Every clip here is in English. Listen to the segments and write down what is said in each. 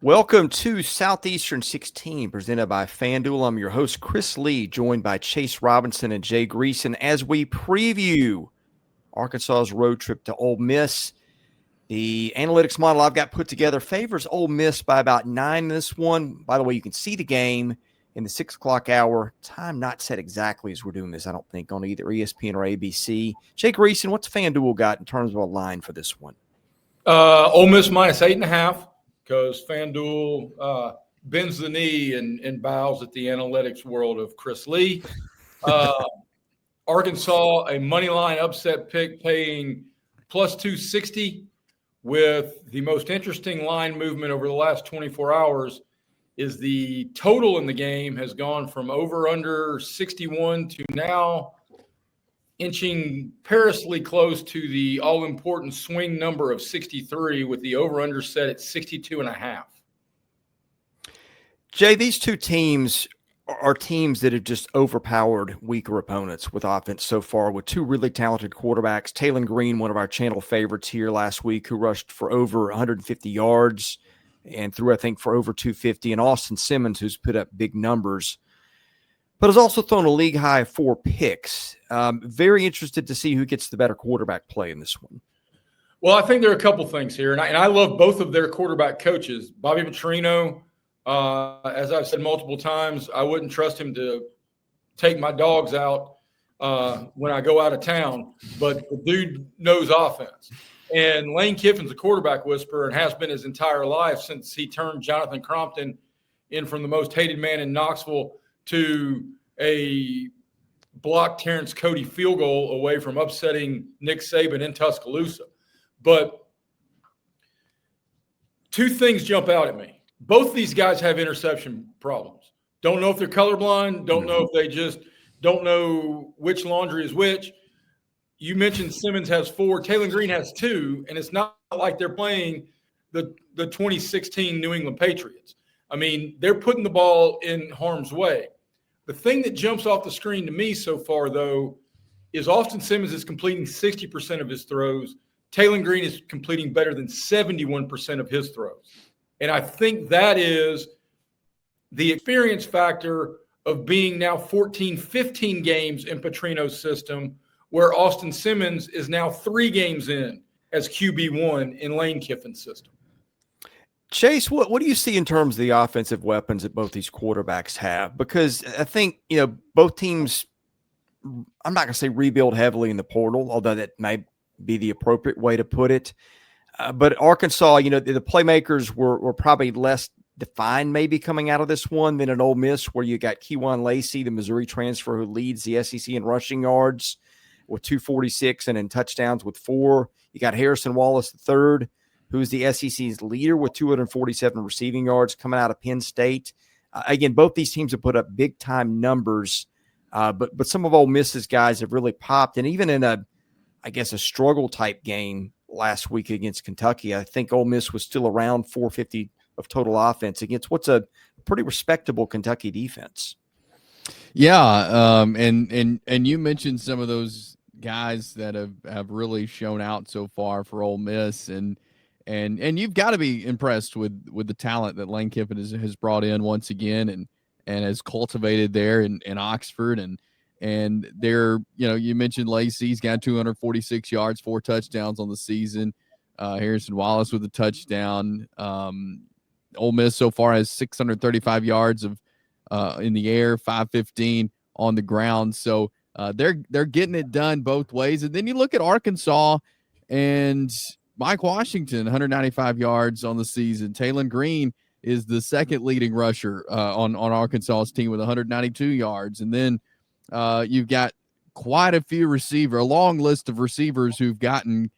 Welcome to Southeastern 16, presented by FanDuel. I'm your host, Chris Lee, joined by Chase Robinson and Jay Greeson as we preview Arkansas's road trip to Ole Miss. The analytics model I've got put together favors Ole Miss by about 9 in this one. By the way, you can see the game in the 6 o'clock hour. Time not set exactly as we're doing this, I don't think, on either ESPN or ABC. Jay Greeson, what's FanDuel got in terms of a line for this one? Ole Miss minus 8.5. Because FanDuel bends the knee and bows at the analytics world of Chris Lee. Arkansas, a money line upset pick, paying plus 260, with the most interesting line movement over the last 24 hours is the total in the game has gone from over under 61 to now inching perilously close to the all-important swing number of 63, with the over-under set at 62.5. Jay, these two teams are teams that have just overpowered weaker opponents with offense so far, with two really talented quarterbacks. Taylen Green, one of our channel favorites here last week, who rushed for over 150 yards and threw, I think, for over 250, and Austin Simmons, who's put up big numbers, but has also thrown a league high 4 picks. Very interested to see who gets the better quarterback play in this one. Well, I think there are a couple things here, and I love both of their quarterback coaches. Bobby Petrino, as I've said multiple times, I wouldn't trust him to take my dogs out when I go out of town, but the dude knows offense. And Lane Kiffin's a quarterback whisperer and has been his entire life since he turned Jonathan Crompton in from the most hated man in Knoxville to a blocked Terrence Cody field goal away from upsetting Nick Saban in Tuscaloosa. But two things jump out at me. Both these guys have interception problems. Don't know if they're colorblind. Don't know if they just don't know which laundry is which. You mentioned Simmons has 4. Taylen Green has 2. And it's not like they're playing the 2016 New England Patriots. I mean, they're putting the ball in harm's way. The thing that jumps off the screen to me so far, though, is Austin Simmons is completing 60% of his throws. Taylen Green is completing better than 71% of his throws. And I think that is the experience factor of being now 14, 15 games in Petrino's system, where Austin Simmons is now 3 games in as QB1 in Lane Kiffin's system. Chase, what do you see in terms of the offensive weapons that both these quarterbacks have? Because I think, both teams, I'm not going to say rebuild heavily in the portal, although that may be the appropriate way to put it. But Arkansas, the playmakers were probably less defined maybe coming out of this one than at Ole Miss, where you got Kewan Lacy, the Missouri transfer who leads the SEC in rushing yards with 246 and in touchdowns with 4. You got Harrison Wallace III, who's the SEC's leader with 247 receiving yards coming out of Penn State. Again, both these teams have put up big-time numbers, but some of Ole Miss's guys have really popped. And even in a struggle-type game last week against Kentucky, I think Ole Miss was still around 450 of total offense against what's a pretty respectable Kentucky defense. Yeah, and you mentioned some of those guys that have really shown out so far for Ole Miss, and you've got to be impressed with the talent that Lane Kiffin has brought in once again and has cultivated there in Oxford. And they're, you mentioned Lacy's got 246 yards, 4 touchdowns on the season. Harrison Wallace with a touchdown. Ole Miss so far has 635 yards of in the air, 515 on the ground. So they're getting it done both ways. And then you look at Arkansas and Mike Washington, 195 yards on the season. Taylen Green is the second leading rusher on Arkansas's team with 192 yards. And then you've got quite a long list of receivers who've gotten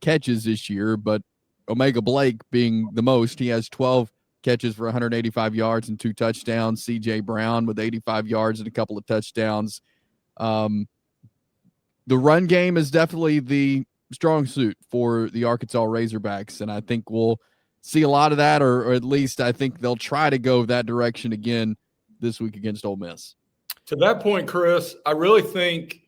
catches this year, but Omega Blake being the most. He has 12 catches for 185 yards and 2 touchdowns. C.J. Brown with 85 yards and a couple of touchdowns. The run game is definitely the strong suit for the Arkansas Razorbacks, and I think we'll see a lot of that, or at least I think they'll try to go that direction again this week against Ole Miss. To that point, Chris, I really think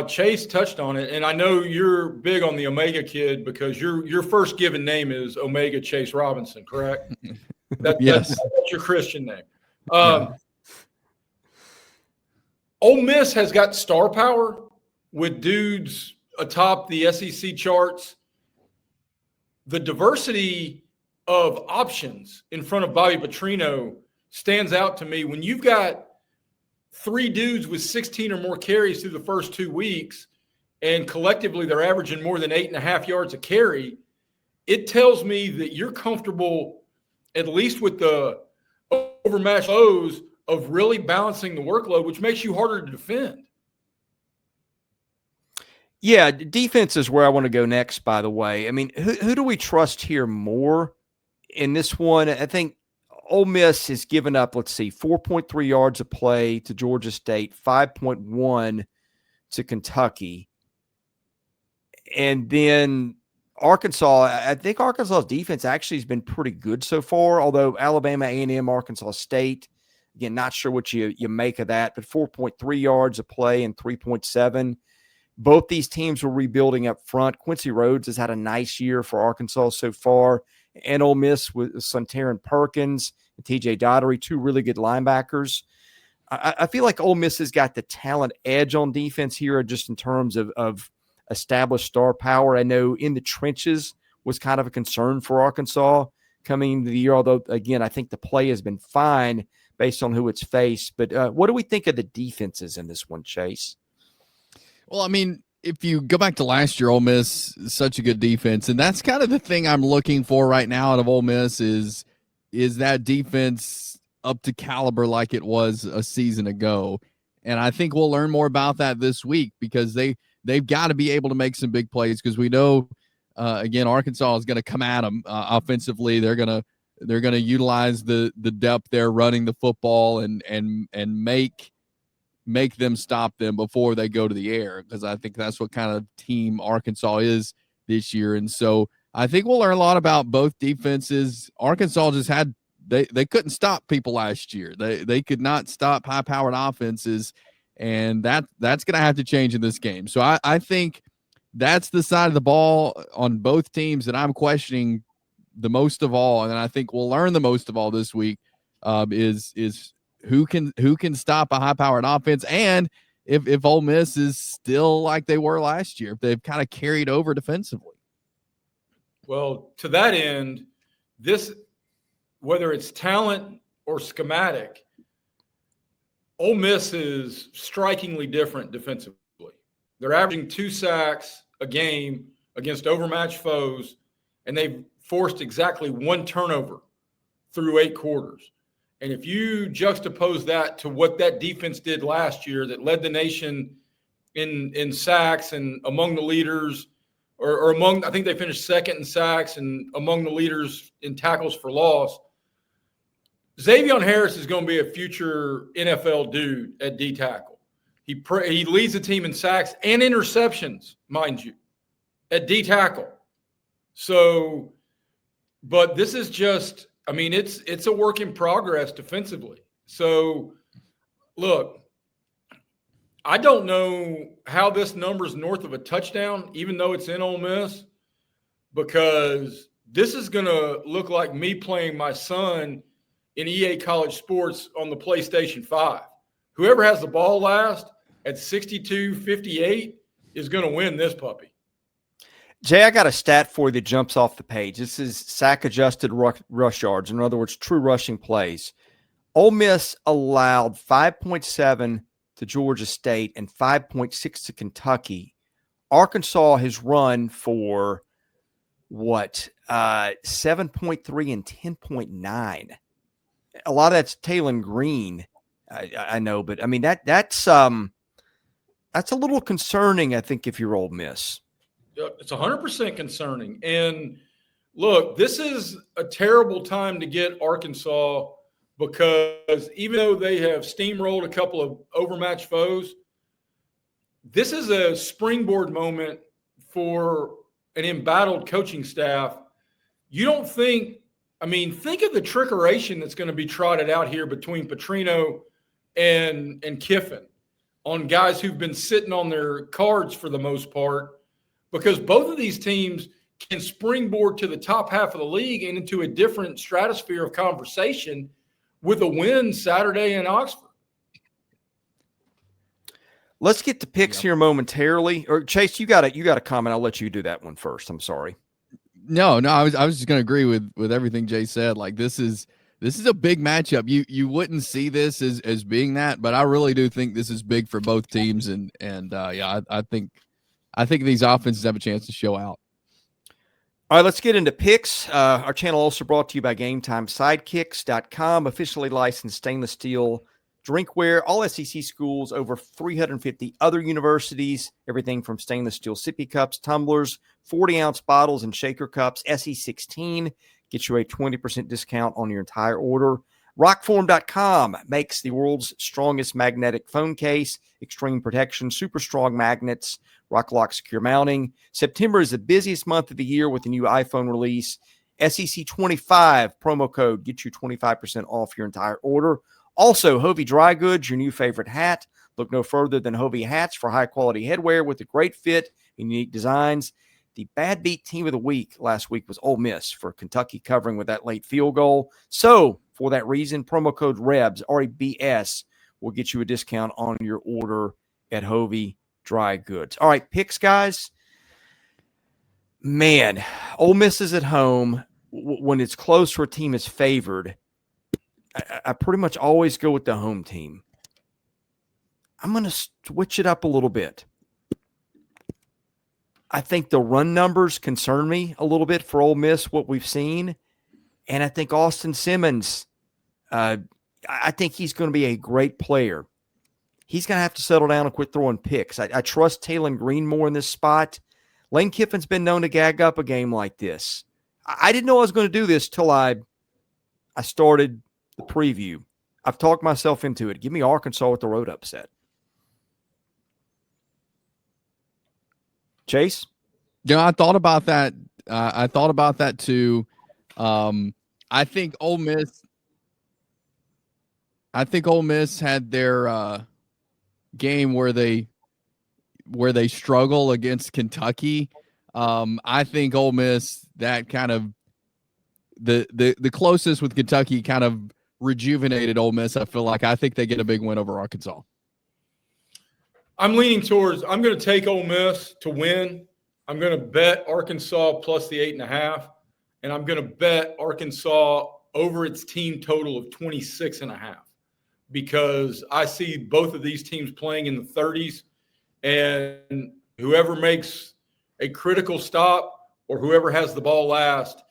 Chase touched on it, and I know you're big on the Omega kid because your first given name is Omega Chase Robinson, correct? Yes. That's your Christian name. Yeah. Ole Miss has got star power with dudes atop the SEC charts. The diversity of options in front of Bobby Petrino stands out to me. When you've got 3 dudes with 16 or more carries through the first 2 weeks, and collectively they're averaging more than 8.5 yards a carry, it tells me that you're comfortable, at least with the overmatched lows, of really balancing the workload, which makes you harder to defend. Yeah, defense is where I want to go next, by the way. I mean, who do we trust here more in this one? I think Ole Miss has given up, let's see, 4.3 yards a play to Georgia State, 5.1 to Kentucky. And then Arkansas, I think Arkansas's defense actually has been pretty good so far, although Alabama, A&M, Arkansas State, again, not sure what you make of that, but 4.3 yards a play and 3.7. Both these teams were rebuilding up front. Quincy Rhodes has had a nice year for Arkansas so far, and Ole Miss with Suntarine, Perkins, and TJ Dottery, 2 really good linebackers. I feel like Ole Miss has got the talent edge on defense here just in terms of established star power. I know in the trenches was kind of a concern for Arkansas coming into the year, although, again, I think the play has been fine based on who it's faced. But what do we think of the defenses in this one, Chase? Well, I mean, if you go back to last year, Ole Miss, such a good defense, and that's kind of the thing I'm looking for right now out of Ole Miss is that defense up to caliber like it was a season ago. And I think we'll learn more about that this week because they've got to be able to make some big plays because we know, again, Arkansas is going to come at them offensively. They're going to utilize the depth there running the football and make them stop them before they go to the air, because I think that's what kind of team Arkansas is this year. And so I think we'll learn a lot about both defenses. Arkansas just had they couldn't stop people last year. They could not stop high-powered offenses, and that's going to have to change in this game. So I think that's the side of the ball on both teams that I'm questioning the most of all, and I think we'll learn the most of all this week is who can stop a high-powered offense, and if Ole Miss is still like they were last year, if they've kind of carried over defensively. Well, to that end, this, whether it's talent or schematic, Ole Miss is strikingly different defensively. They're averaging 2 sacks a game against overmatched foes, and they've forced exactly 1 turnover through 8 quarters. And if you juxtapose that to what that defense did last year that led the nation in sacks and among the leaders, or among, I think they finished second in sacks and among the leaders in tackles for loss, Xavier Harris is going to be a future NFL dude at D tackle. He leads the team in sacks and interceptions, mind you, at D tackle. So, but this is just, I mean, it's a work in progress defensively. So, look, I don't know how this number's north of a touchdown, even though it's in Ole Miss, because this is going to look like me playing my son in EA College Sports on the PlayStation 5. Whoever has the ball last at 62-58 is going to win this puppy. Jay, I got a stat for you that jumps off the page. This is sack-adjusted rush yards. In other words, true rushing plays. Ole Miss allowed 5.7 to Georgia State and 5.6 to Kentucky. Arkansas has run for, 7.3 and 10.9. A lot of that's Taylen Green, I know, but I mean that's a little concerning, I think, if you're Ole Miss. It's 100% concerning. And look, this is a terrible time to get Arkansas because even though they have steamrolled a couple of overmatched foes, this is a springboard moment for an embattled coaching staff. You don't think, I mean, think of the trickeration that's going to be trotted out here between Petrino and Kiffin. on guys who've been sitting on their cards for the most part, because both of these teams can springboard to the top half of the league and into a different stratosphere of conversation with a win Saturday in Oxford. Let's get to picks here momentarily. Or Chase, you got a comment. I'll let you do that one first. I'm sorry. No, I was just going to agree with everything Jay said. Like this is a big matchup. You wouldn't see this as being that, but I really do think this is big for both teams. And yeah, I think these offenses have a chance to show out. All right, let's get into picks. Our channel also brought to you by GameTime. SIDEKICKS.com, officially licensed stainless steel drinkware, all SEC schools, over 350 other universities, everything from stainless steel sippy cups, tumblers, 40-ounce bottles, and shaker cups. SE16 gets you a 20% discount on your entire order. ROKFORM.com makes the world's strongest magnetic phone case, extreme protection, super strong magnets, RockLock secure mounting. September is the busiest month of the year with the new iPhone release. SEC25 promo code gets you 25% off your entire order. Also, HOVI Dry Goods, your new favorite hat. Look no further than HOVI hats for high-quality headwear with a great fit and unique designs. The bad beat team of the week last week was Ole Miss for Kentucky covering with that late field goal. So, for that reason, promo code REBS, R-E-B-S, will get you a discount on your order at HOVI Dry Goods. All right, picks, guys. Man, Ole Miss is at home. When it's close or a team is favored, I pretty much always go with the home team. I'm going to switch it up a little bit. I think the run numbers concern me a little bit for Ole Miss, what we've seen. And I think Austin Simmons, I think he's going to be a great player. He's going to have to settle down and quit throwing picks. I trust Taylen Green more in this spot. Lane Kiffin's been known to gag up a game like this. I didn't know I was going to do this till I started the preview. I've talked myself into it. Give me Arkansas with the road upset. Chase? I thought about that. I thought about that too. I think Ole Miss had their game where they struggle against Kentucky. I think Ole Miss, that kind of the closest with Kentucky kind of rejuvenated Ole Miss. I think they get a big win over Arkansas. I'm leaning towards, I'm going to take Ole Miss to win. I'm going to bet Arkansas plus the 8.5, and I'm going to bet Arkansas over its team total of 26.5, because I see both of these teams playing in the 30s, and whoever makes a critical stop or whoever has the ball last,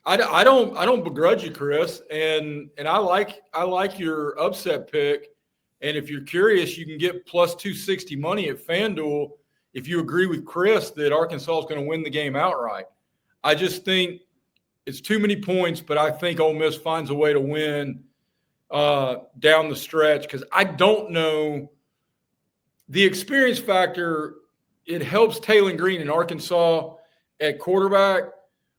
I don't begrudge you, Chris, and I like your upset pick. And if you're curious, you can get plus 260 money at FanDuel if you agree with Chris that Arkansas is going to win the game outright. I just think it's too many points, but I think Ole Miss finds a way to win down the stretch, because I don't know the experience factor. It helps Taylen Green in Arkansas at quarterback,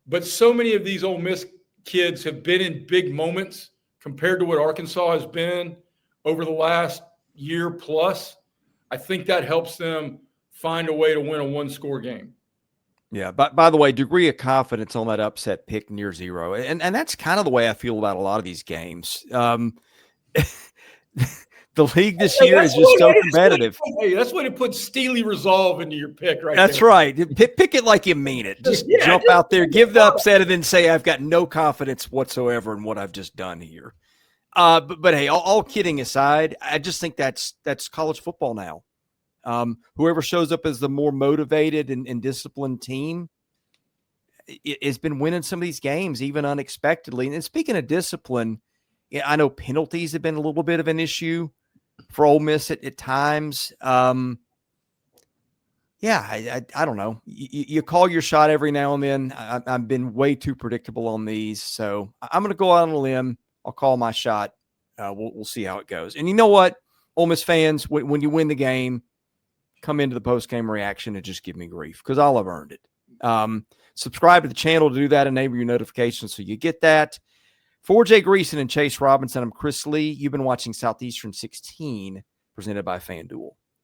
but so many of these Ole Miss kids have been in big moments compared to what Arkansas has been over the last year plus. I think that helps them find a way to win a one-score game. Yeah, by the way, degree of confidence on that upset pick near zero. And that's kind of the way I feel about a lot of these games. The league this year is just so competitive. That's when it puts steely resolve into your pick right That's there. right. Pick it like you mean it. Just jump out there, give the upset, and then say, I've got no confidence whatsoever in what I've just done here. But hey, all kidding aside, I just think that's college football now. Whoever shows up as the more motivated and disciplined team has been winning some of these games, even unexpectedly. And speaking of discipline, I know penalties have been a little bit of an issue for Ole Miss at times. I don't know. You call your shot every now and then. I've been way too predictable on these, so I'm going to go out on a limb. I'll call my shot. We'll see how it goes. And you know what, Ole Miss fans, when you win the game, come into the post-game reaction and just give me grief, because I'll have earned it. Subscribe to the channel to do that. Enable your notifications so you get that. For Jay Greeson and Chase Robinson, I'm Chris Lee. You've been watching Southeastern 16, presented by FanDuel.